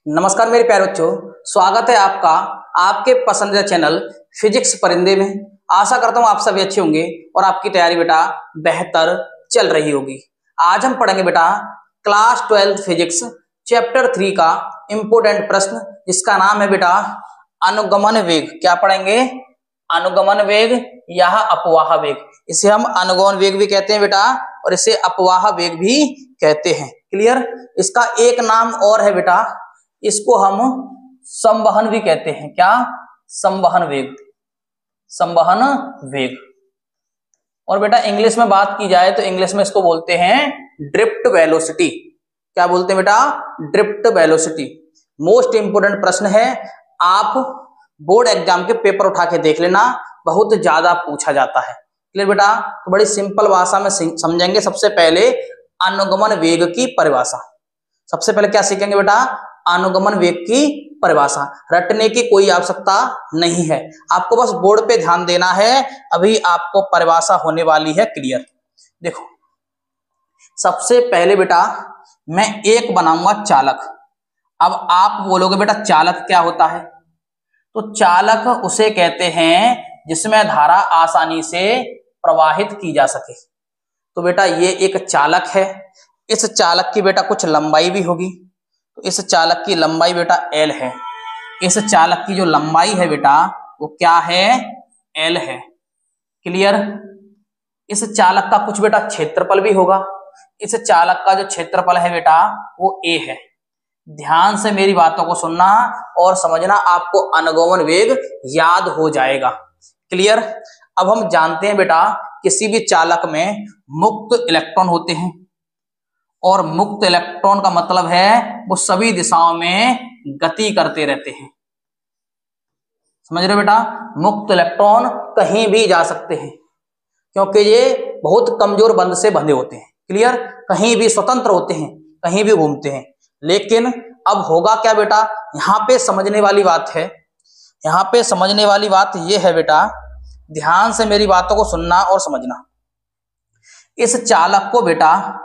नमस्कार मेरे प्यारे बच्चों, स्वागत है आपका आपके पसंदीदा चैनल फिजिक्स परिंदे में। आशा करता हूँ आप सभी अच्छे होंगे और आपकी तैयारी बेटा बेहतर चल रही होगी। आज हम पढ़ेंगे बेटा क्लास 12 फिजिक्स चैप्टर 3 का इंपोर्टेंट प्रश्न, जिसका नाम है बेटा अनुगमन वेग। क्या पढ़ेंगे? अनुगमन वेग या अपवाह वेग। इसे हम अनुगमन वेग भी कहते हैं बेटा और इसे अपवाह वेग भी कहते हैं। क्लियर? इसका एक नाम और है बेटा, इसको हम संवहन भी कहते हैं। क्या? संवहन वेग। संवहन वेग। और बेटा इंग्लिश में बात की जाए तो इंग्लिश में इसको बोलते हैं ड्रिफ्ट वेलोसिटी। क्या बोलते हैं बेटा? Drift velocity. मोस्ट इंपोर्टेंट प्रश्न है, आप बोर्ड एग्जाम के पेपर उठा के देख लेना, बहुत ज्यादा पूछा जाता है। क्लियर बेटा? तो बड़ी सिंपल भाषा में समझेंगे। सबसे पहले अनुगमन वेग की परिभाषा। सबसे पहले क्या सीखेंगे बेटा? अनुगमन वेग की परिभाषा। रटने की कोई आवश्यकता नहीं है, आपको बस बोर्ड पे ध्यान देना है। अभी आपको परिभाषा होने वाली है क्लियर। देखो, सबसे पहले बेटा मैं एक बनाऊंगा चालक। अब आप बोलोगे बेटा चालक क्या होता है? तो चालक उसे कहते हैं जिसमें धारा आसानी से प्रवाहित की जा सके। तो बेटा ये एक चालक है। इस चालक की बेटा कुछ लंबाई भी होगी, तो इस चालक की लंबाई बेटा L है। इस चालक की जो लंबाई है बेटा वो क्या है? L है। क्लियर? इस चालक का कुछ बेटा क्षेत्रफल भी होगा। इस चालक का जो क्षेत्रफल है बेटा वो A है। ध्यान से मेरी बातों को सुनना और समझना, आपको अनुगमन वेग याद हो जाएगा। क्लियर? अब हम जानते हैं बेटा किसी भी चालक में मुक्त इलेक्ट्रॉन होते हैं, और मुक्त इलेक्ट्रॉन का मतलब है वो सभी दिशाओं में गति करते रहते हैं। समझ रहे हो बेटा? मुक्त इलेक्ट्रॉन कहीं भी जा सकते हैं क्योंकि ये बहुत कमजोर बंध से बंधे होते हैं। क्लियर? कहीं भी स्वतंत्र होते हैं, कहीं भी घूमते हैं। लेकिन अब होगा क्या बेटा? यहाँ पे समझने वाली बात है। यहाँ पे समझने वाली बात ये है बेटा, ध्यान से मेरी बातों को सुनना और समझना। इस चालक को बेटा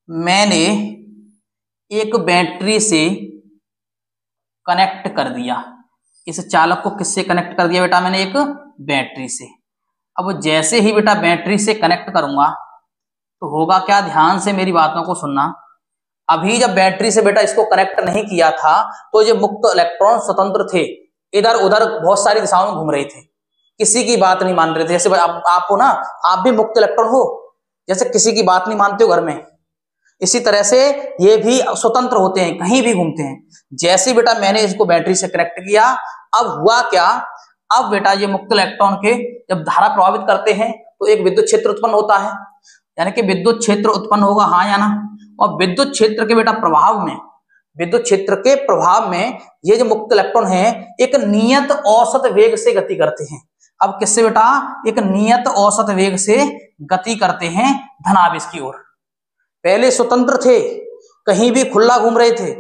मैंने एक बैटरी से कनेक्ट कर दिया। इस चालक को किससे कनेक्ट कर दिया बेटा? मैंने एक बैटरी से। अब जैसे ही बेटा बैटरी से कनेक्ट करूंगा तो होगा क्या? ध्यान से मेरी बातों को सुनना। अभी जब बैटरी से बेटा इसको कनेक्ट नहीं किया था तो ये मुक्त इलेक्ट्रॉन स्वतंत्र थे, इधर उधर बहुत सारी दिशाओं में घूम रहे थे, किसी की बात नहीं मान रहे थे। जैसे आप हो ना, आप भी मुक्त इलेक्ट्रॉन हो, जैसे किसी की बात नहीं मानते हो घर में, इसी तरह से ये भी स्वतंत्र होते हैं, कहीं भी घूमते हैं। जैसे बेटा मैंने इसको बैटरी से कनेक्ट किया, अब हुआ क्या? अब बेटा ये मुक्त इलेक्ट्रॉन के जब धारा प्रभावित करते हैं तो एक विद्युत क्षेत्र उत्पन्न होता है, यानी कि विद्युत क्षेत्र उत्पन्न होगा, हाँ या ना? और विद्युत क्षेत्र के बेटा प्रभाव में, विद्युत क्षेत्र के प्रभाव में ये जो मुक्त इलेक्ट्रॉन है एक नियत औसत वेग से गति करते हैं। अब किससे बेटा? एक नियत औसत वेग से गति करते हैं धनावेश की ओर। पहले स्वतंत्र थे, कहीं भी खुला घूम रहे थे,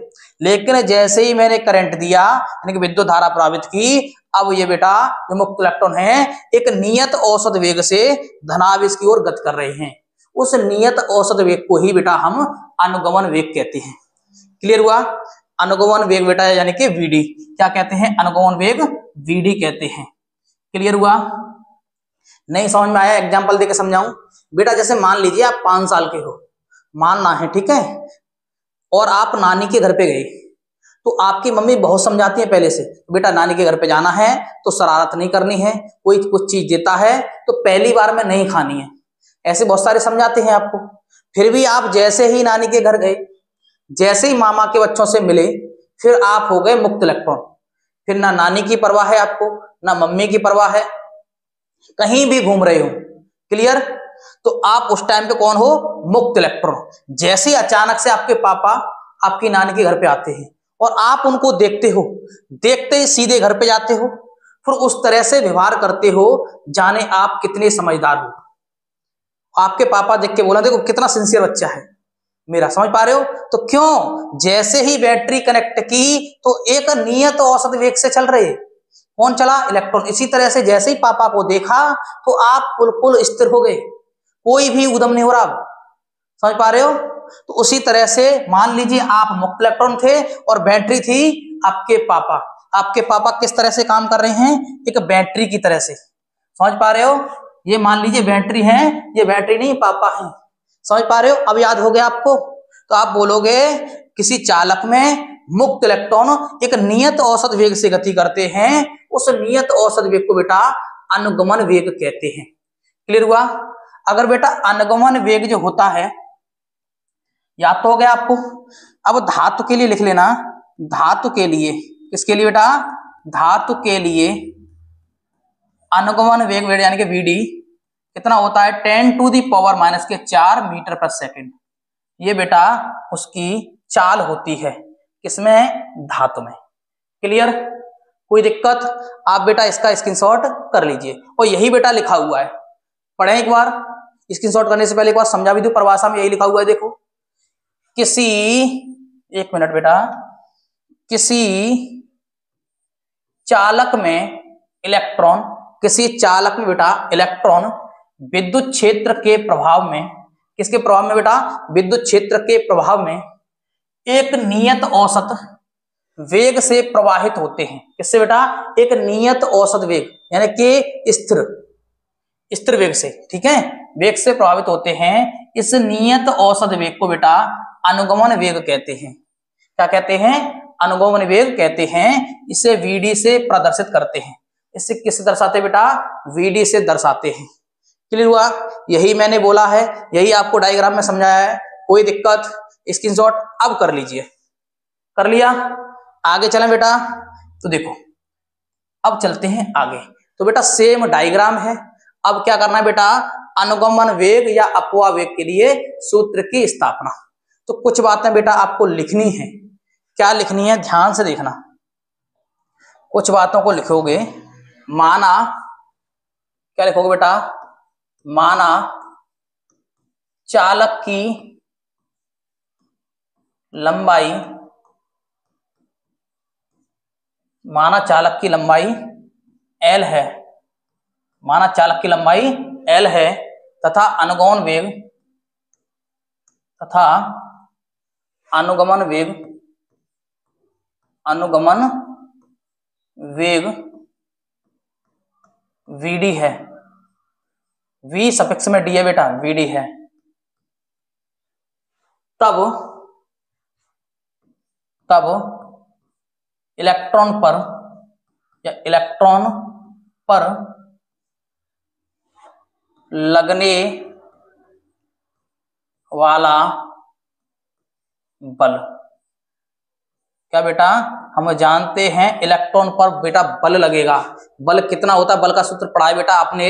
लेकिन जैसे ही मैंने करंट दिया यानी कि विद्युत धारा प्रभावित की, अब ये बेटा जो मुक्त इलेक्ट्रॉन है एक नियत औसत वेग से धनावेश की ओर गति कर रहे हैं। उस नियत औसत वेग को ही बेटा हम अनुगमन वेग कहते हैं। क्लियर हुआ? अनुगमन वेग बेटा यानी कि VD। क्या कहते हैं? अनुगमन वेग VD कहते हैं। क्लियर हुआ? नहीं समझ में आया? एग्जाम्पल देके समझाऊं बेटा। जैसे मान लीजिए आप 5 साल के हो, मानना है, ठीक है, और आप नानी के घर पे गए तो आपकी मम्मी बहुत समझाती है पहले से, बेटा नानी के घर पे जाना है तो शरारत नहीं करनी है, कोई कुछ चीज देता है तो पहली बार में नहीं खानी है, ऐसे बहुत सारे समझाते हैं आपको। फिर भी आप जैसे ही नानी के घर गए, जैसे ही मामा के बच्चों से मिले, फिर आप हो गए मुक्त इलेक्ट्रॉन। फिर ना नानी की परवाह है आपको, ना मम्मी की परवाह है, कहीं भी घूम रहे हो। क्लियर? तो आप उस टाइम पे कौन हो? मुक्त इलेक्ट्रॉन। जैसे ही अचानक से आपके पापा आपकी नानी के घर पे आते हैं और आप उनको देखते हो, देखते ही सीधे घर पे जाते हो, फिर उस तरह से व्यवहार करते हो जाने आप कितने समझदार हो। आपके पापा देख के बोला देखो कितना सिंसियर बच्चा है मेरा। समझ पा रहे हो? तो क्यों? जैसे ही बैटरी कनेक्ट की तो एक नियत औसत वेग से चल रहे। कौन चला? इलेक्ट्रॉन। इसी तरह से जैसे ही पापा को देखा तो आप बिल्कुल स्थिर हो गए, कोई भी उदम नहीं हो रहा। समझ पा रहे हो? तो उसी तरह से मान लीजिए आप मुक्त इलेक्ट्रॉन थे और बैटरी थी आपके पापा। आपके पापा किस तरह से काम कर रहे हैं, एक बैटरी की तरह से, समझ पा रहे हो। ये मान लीजिए बैटरी है, ये बैटरी नहीं पापा है, समझ पा रहे हो। अब याद हो गया आपको। तो आप बोलोगे किसी चालक में मुक्त इलेक्ट्रॉन एक नियत औसत वेग से गति करते हैं, उस नियत औसत वेग को बेटा अनुगमन वेग कहते हैं। क्लियर हुआ। अगर बेटा अनुगमन वेग जो होता है, याद तो हो गया आपको। अब धातु के लिए लिख लेना, धातु के लिए, किसके लिए बेटा, धातु के लिए अनुगमन वेग यानी कि वीडी कितना होता है 10⁻⁻⁴ मीटर पर सेकंड। ये बेटा उसकी चाल होती है, किसमें, धातु में। क्लियर, कोई दिक्कत। आप बेटा इसका स्क्रीनशॉट कर लीजिए और यही बेटा लिखा हुआ है, पढ़ें एक बार। स्क्रीनशॉट करने से पहले एक बार समझा भी दूं, परिभाषा में यही लिखा हुआ है, देखो। किसी, एक मिनट बेटा, किसी चालक में इलेक्ट्रॉन, किसी चालक में बेटा इलेक्ट्रॉन विद्युत क्षेत्र के प्रभाव में, किसके प्रभाव में बेटा, विद्युत क्षेत्र के प्रभाव में एक नियत औसत वेग से प्रवाहित होते हैं। किससे बेटा, एक नियत औसत वेग यानी कि स्थिर वेग से, ठीक है, वेग से प्रभावित होते हैं। इस नियत औसत वेग को बेटा अनुगमन वेग कहते हैं। क्या कहते हैं, अनुगमन वेग कहते हैं। इसे वीडी से प्रदर्शित करते हैं। इसे किससे दर्शाते बेटा, वीडी से दर्शाते हैं। क्लियर हुआ। यही मैंने बोला है, यही आपको डायग्राम में समझाया है। कोई दिक्कत, स्क्रीनशॉट अब कर लीजिए। कर लिया, आगे चलें बेटा। तो देखो अब चलते हैं आगे। तो बेटा सेम डायग्राम है। अब क्या करना है बेटा, अनुगमन वेग या अपवाह वेग के लिए सूत्र की स्थापना। तो कुछ बातें बेटा आपको लिखनी है। क्या लिखनी है, ध्यान से देखना। कुछ बातों को लिखोगे, माना, क्या लिखोगे बेटा, माना चालक की लंबाई, माना चालक की लंबाई L है, माना चालक की लंबाई L है तथा अनुगमन वेग, तथा अनुगमन वेग, अनुगमन वेग Vd है। V सफिक्स में D है बेटा, Vd है। तब इलेक्ट्रॉन पर या इलेक्ट्रॉन पर लगने वाला बल, क्या बेटा, हम जानते हैं इलेक्ट्रॉन पर बेटा बल लगेगा। बल कितना होता है, बल का सूत्र पढ़ा है बेटा आपने,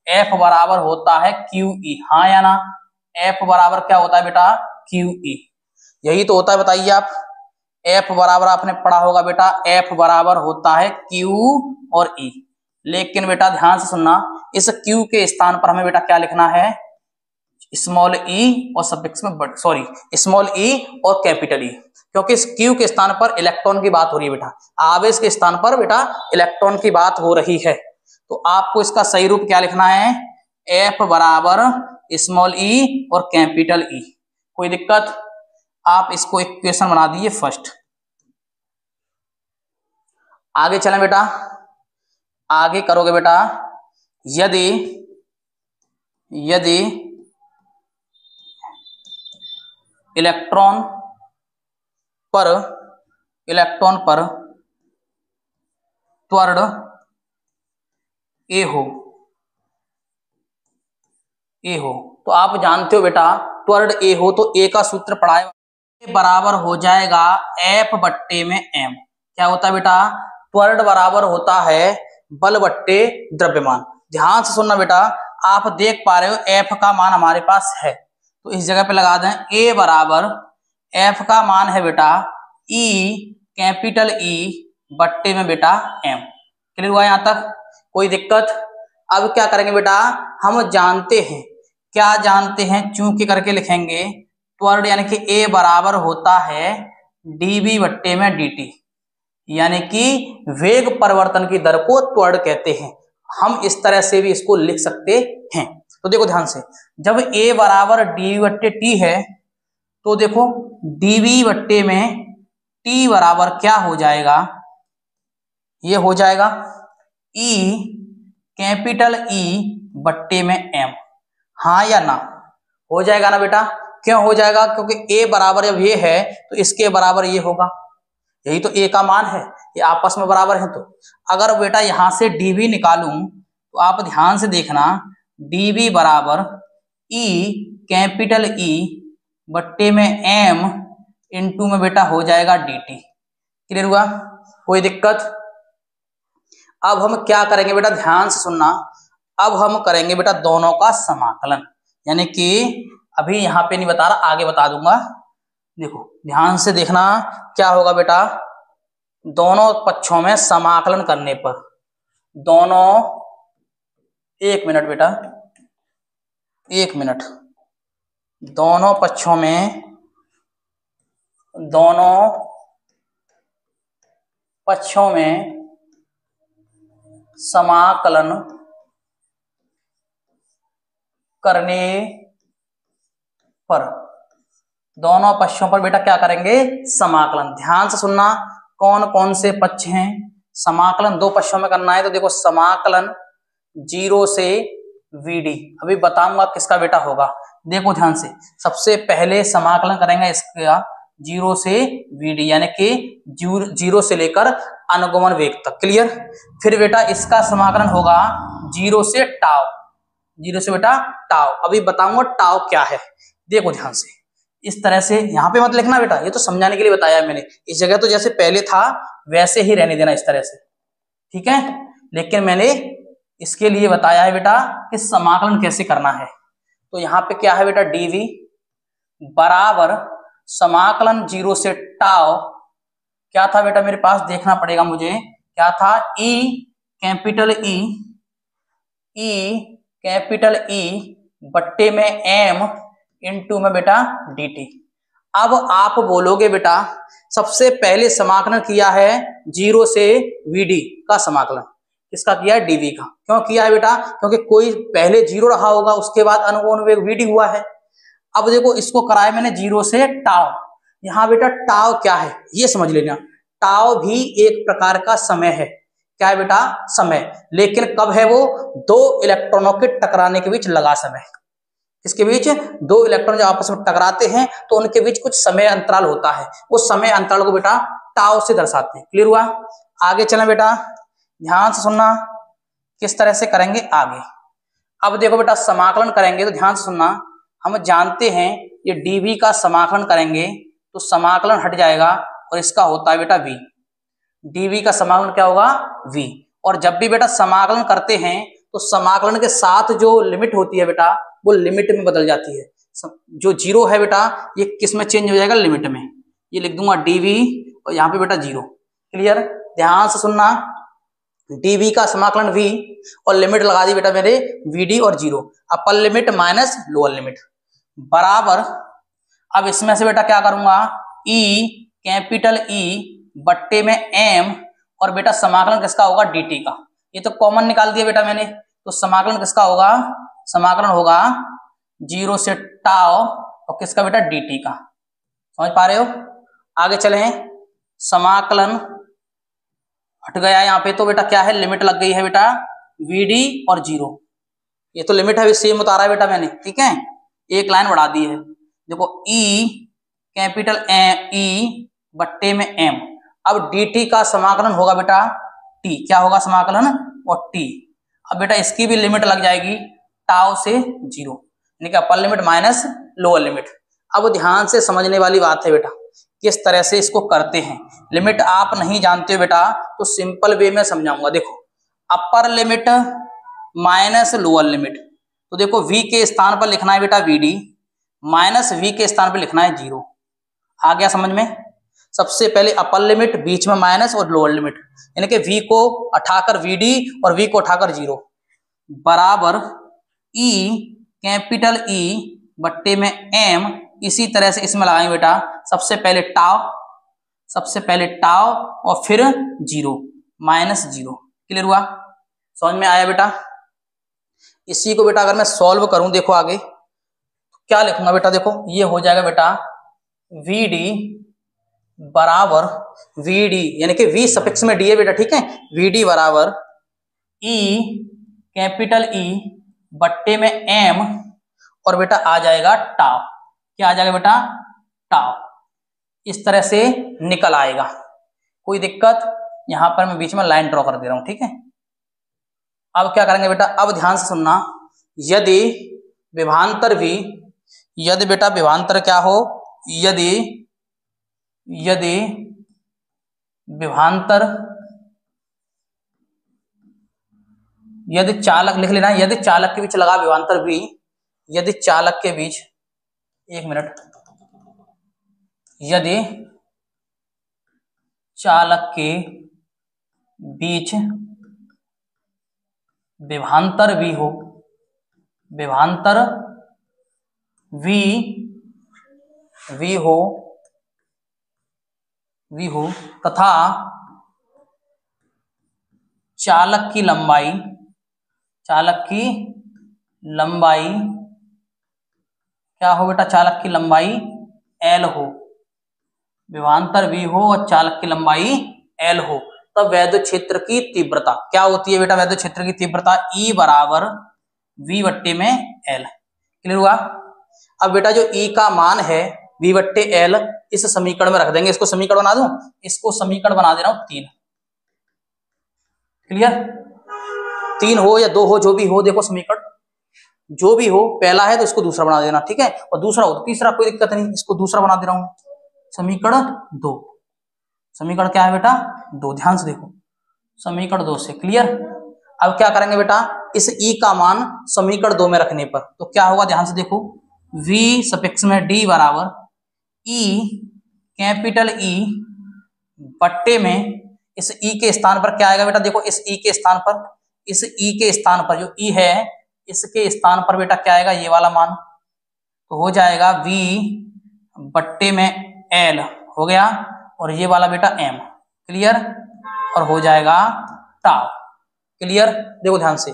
F बराबर होता है QE, हाँ या ना। F बराबर क्या होता है बेटा, QE, यही तो होता है, बताइए आप। F बराबर आपने पढ़ा होगा बेटा, F बराबर होता है Q और E। लेकिन बेटा ध्यान से सुनना, इस Q के स्थान पर हमें बेटा क्या लिखना है, स्मॉल e और सफिक्स में बड़, सॉरी, स्मॉल e और कैपिटल E, क्योंकि इस Q के स्थान पर इलेक्ट्रॉन की बात हो रही है बेटा, आवेश के स्थान पर बेटा इलेक्ट्रॉन की बात हो रही है। तो आपको इसका सही रूप क्या लिखना है, F बराबर स्मॉल e और कैपिटल E। कोई दिक्कत, आप इसको इक्वेशन बना दीजिए फर्स्ट। आगे चलें बेटा, आगे करोगे बेटा, यदि इलेक्ट्रॉन पर त्वरण ए हो, तो आप जानते हो बेटा त्वरण ए हो तो ए का सूत्र पढ़ा है, ए बराबर हो जाएगा F बट्टे में m। क्या होता है बेटा, त्वरण बराबर होता है बल बट्टे द्रव्यमान। ध्यान से सुनना बेटा, आप देख पा रहे हो F का मान हमारे पास है, तो इस जगह पे लगा दें A बराबर F का मान है बेटा E, कैपिटल E बट्टे में बेटा m। क्लियर हुआ यहाँ तक, कोई दिक्कत। अब क्या करेंगे बेटा, हम जानते हैं, क्या जानते हैं, चूंकि करके लिखेंगे त्वरण यानी कि A बराबर होता है dB बट्टे में dt, यानी कि वेग परिवर्तन की दर को त्वरण कहते हैं। हम इस तरह से भी इसको लिख सकते हैं। तो देखो ध्यान से, जब A बराबर dB बट्टे t है तो देखो dv बट्टे में t बराबर क्या हो जाएगा, ये हो जाएगा E कैपिटल E बट्टे में m। हाँ या ना? हो जाएगा ना बेटा? क्यों हो जाएगा? क्योंकि a बराबर जब ये है तो इसके बराबर ये होगा, यही तो a का मान है, ये आपस में बराबर है। तो अगर बेटा यहां से dv निकालूं तो आप ध्यान से देखना, dv बराबर E कैपिटल E बट्टे में m इंटू में बेटा हो जाएगा dt। क्लियर हुआ? कोई दिक्कत? अब हम क्या करेंगे बेटा, ध्यान से सुनना। अब हम करेंगे बेटा दोनों का समाकलन, यानी कि अभी यहाँ पे नहीं बता रहा, आगे बता दूंगा। देखो ध्यान से देखना क्या होगा बेटा, दोनों पक्षों में समाकलन करने पर, दोनों, एक मिनट बेटा, एक मिनट, दोनों पक्षों में, दोनों पक्षों में समाकलन करने पर, दोनों पक्षों पर बेटा क्या करेंगे, समाकलन। ध्यान से सुनना, कौन कौन से पक्ष हैं, समाकलन दो पक्षों में करना है। तो देखो समाकलन 0 से vd, अभी बताऊंगा किसका बेटा होगा। देखो ध्यान से, सबसे पहले समाकलन करेंगे इसका 0 से vd, यानी कि 0 से लेकर अनुगमन वेग तक। क्लियर? फिर बेटा इसका समाकलन होगा 0 से टाउ, 0 से बेटा टाउ, अभी बताऊंगा टाउ क्या है। देखो ध्यान से, इस तरह से, यहाँ पे मत लिखना बेटा, ये तो समझाने के लिए बताया मैंने, इस जगह तो जैसे पहले था वैसे ही रहने देना, इस तरह से, ठीक है। लेकिन मैंने इसके लिए बताया है बेटा कि समाकलन कैसे करना है। तो यहाँ पे क्या है बेटा, dv बराबर समाकलन 0 से टाउ, क्या था बेटा मेरे पास, देखना पड़ेगा मुझे, क्या था, E कैपिटल E बट्टे में m इंटू में बेटा dt। अब आप बोलोगे बेटा सबसे पहले समाकलन किया है 0 से vd का समाकलन, किसका किया है, dv का। क्यों किया है बेटा, क्योंकि कोई पहले 0 रहा होगा, उसके बाद अनुगमन वेग vd हुआ है। अब देखो इसको कराया मैंने 0 से टाउ, यहाँ बेटा टाउ क्या है ये समझ लेना। टाउ भी एक प्रकार का समय है, क्या है बेटा, समय। लेकिन कब है वो, दो इलेक्ट्रॉनों के टकराने के बीच लगा समय। किसके बीच, दो इलेक्ट्रॉन जब आपस में टकराते हैं तो उनके बीच कुछ समय अंतराल होता है, उस समय अंतराल को बेटा टाउ से दर्शाते हैं। क्लियर हुआ? आगे चलें बेटा, ध्यान से सुनना किस तरह से करेंगे आगे। अब देखो बेटा समाकलन करेंगे तो ध्यान से सुनना, हम जानते हैं ये dv का समाकलन करेंगे तो समाकलन हट जाएगा और इसका होता है बेटा v। dv का समाकलन क्या होगा, v। और जब भी बेटा समाकलन करते हैं तो समाकलन के साथ जो लिमिट होती है बेटा वो लिमिट में बदल जाती है। जो 0 है बेटा ये किस में चेंज हो जाएगा, लिमिट में। ये लिख दूंगा dv और यहाँ पे बेटा 0। क्लियर? ध्यान से सुनना, dv का समाकलन v और लिमिट लगा दी बेटा मेरे vd और 0, upper limit minus lower limit बराबर। अब इसमें से बेटा क्या करूंगा, E कैपिटल E बट्टे में m और बेटा समाकलन किसका होगा, dt का। ये तो कॉमन निकाल दिया बेटा मैंने, तो समाकलन किसका होगा, समाकलन होगा 0 से टाउ और किसका बेटा, dt का। समझ पा रहे हो? आगे चले, समाकलन हट गया यहाँ पे, तो बेटा क्या है, लिमिट लग गई है बेटा vd और 0। ये तो लिमिट है, सेम उतारा है बेटा मैंने, ठीक है, एक लाइन बढ़ा दी है। देखो E कैपिटल E बट्टे में m, अब dt का समाकलन होगा बेटा t, क्या होगा समाकलन, और t। अब बेटा इसकी भी लिमिट लग जाएगी टाउ से 0, यानी कि upper limit minus lower limit. अब ध्यान से समझने वाली बात है बेटा, किस तरह से इसको करते हैं। लिमिट आप नहीं जानते हो बेटा तो सिंपल वे में समझाऊंगा। देखो upper limit minus lower limit, तो देखो v के स्थान पर लिखना है बेटा vd, माइनस v के स्थान पर लिखना है 0। आ गया समझ में? सबसे पहले अपर लिमिट, बीच में माइनस और लोअर लिमिट, यानी कि v को उठाकर vd और v को उठाकर 0 बराबर E कैपिटल E बट्टे में m। इसी तरह से इसमें लगाएंगे बेटा सबसे पहले टाउ और फिर 0 माइनस 0। क्लियर हुआ? समझ में आया बेटा? इसी को बेटा अगर मैं सॉल्व करूं, देखो आगे क्या लिखूंगा बेटा, देखो ये हो जाएगा बेटा वी डी बराबर वी डी, यानी कि वी सफिक्स में डी है बेटा, ठीक है। वी डी बराबर ई कैपिटल ई बट्टे में एम, और बेटा आ जाएगा टाउ। क्या आ जाएगा बेटा? टाउ। इस तरह से निकल आएगा। कोई दिक्कत? यहां पर मैं बीच में लाइन ड्रॉ कर दे रहा हूं, ठीक है। अब क्या करेंगे बेटा? अब ध्यान से सुनना। यदि विभवांतर भी, यदि बेटा विभवांतर क्या हो, यदि विभवांतर, यदि चालक लिख लेना, यदि चालक के बीच लगा विभवांतर भी, यदि चालक के बीच, एक मिनट, यदि चालक के बीच विभवांतर भी हो, विभवांतर वी हो तथा चालक की लंबाई क्या हो बेटा? चालक की लंबाई एल हो। विभवांतर वी हो और चालक की लंबाई एल हो, तब वैद्युत क्षेत्र की तीव्रता क्या होती है बेटा? वैद्युत क्षेत्र की तीव्रता ई बराबर वी बट्टे में एल। क्लियर हुआ? अब बेटा जो ई का मान है वी बट्टे एल, इस समीकरण में रख देंगे। इसको समीकरण बना दूं? इसको समीकरण बना दे रहा हूं 3। क्लियर? 3 हो या 2 हो, जो भी हो, देखो समीकरण जो भी हो, पहला है तो इसको दूसरा बना देना, ठीक है, और दूसरा हो तो तीसरा, कोई दिक्कत नहीं। इसको दूसरा बना दे रहा हूं, समीकरण 2। समीकरण क्या है बेटा? 2। ध्यान से देखो, समीकरण 2 से। क्लियर? अब क्या करेंगे बेटा? इस ई का मान समीकरण 2 में रखने पर तो क्या होगा? ध्यान से देखो, वी सफिक्स में डी बराबर ई कैपिटल ई बट्टे में, इस ई के स्थान पर क्या आएगा बेटा? देखो, इस ई के स्थान पर, इस ई के स्थान पर जो ई है, इसके स्थान पर बेटा क्या आएगा? ये वाला मान, तो हो जाएगा वी बट्टे में एल हो गया, और ये वाला बेटा एम। क्लियर? और हो जाएगा टाउ। क्लियर? देखो ध्यान से,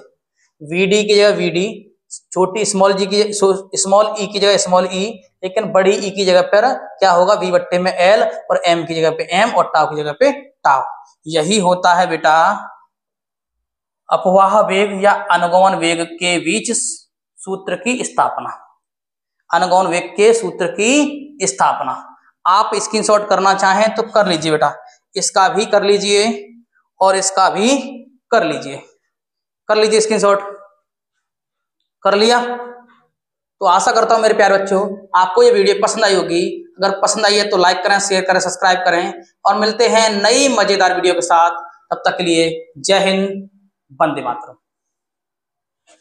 वीडी की जगह वीडी, छोटी स्मॉल जी की, स्मॉल ई की जगह स्मॉल ई, लेकिन बड़ी ई की जगह पर क्या होगा? वी बट्टे में एल, और एम की जगह पे एम, और टाउ की जगह पे टाउ। यही होता है बेटा अपवाह वेग या अनुगमन वेग के बीच सूत्र की स्थापना। अनुगमन वेग के सूत्र की स्थापना आप स्क्रीनशॉट करना चाहें तो कर लीजिए बेटा, इसका भी कर लीजिए और इसका भी कर लीजिए स्क्रीनशॉट। कर लिया? तो आशा करता हूं मेरे प्यारे बच्चों आपको ये वीडियो पसंद आई होगी। अगर पसंद आई है तो लाइक करें, शेयर करें, सब्सक्राइब करें, और मिलते हैं नई मजेदार वीडियो के साथ। तब तक के लिए जय हिंद, वंदे मातरम।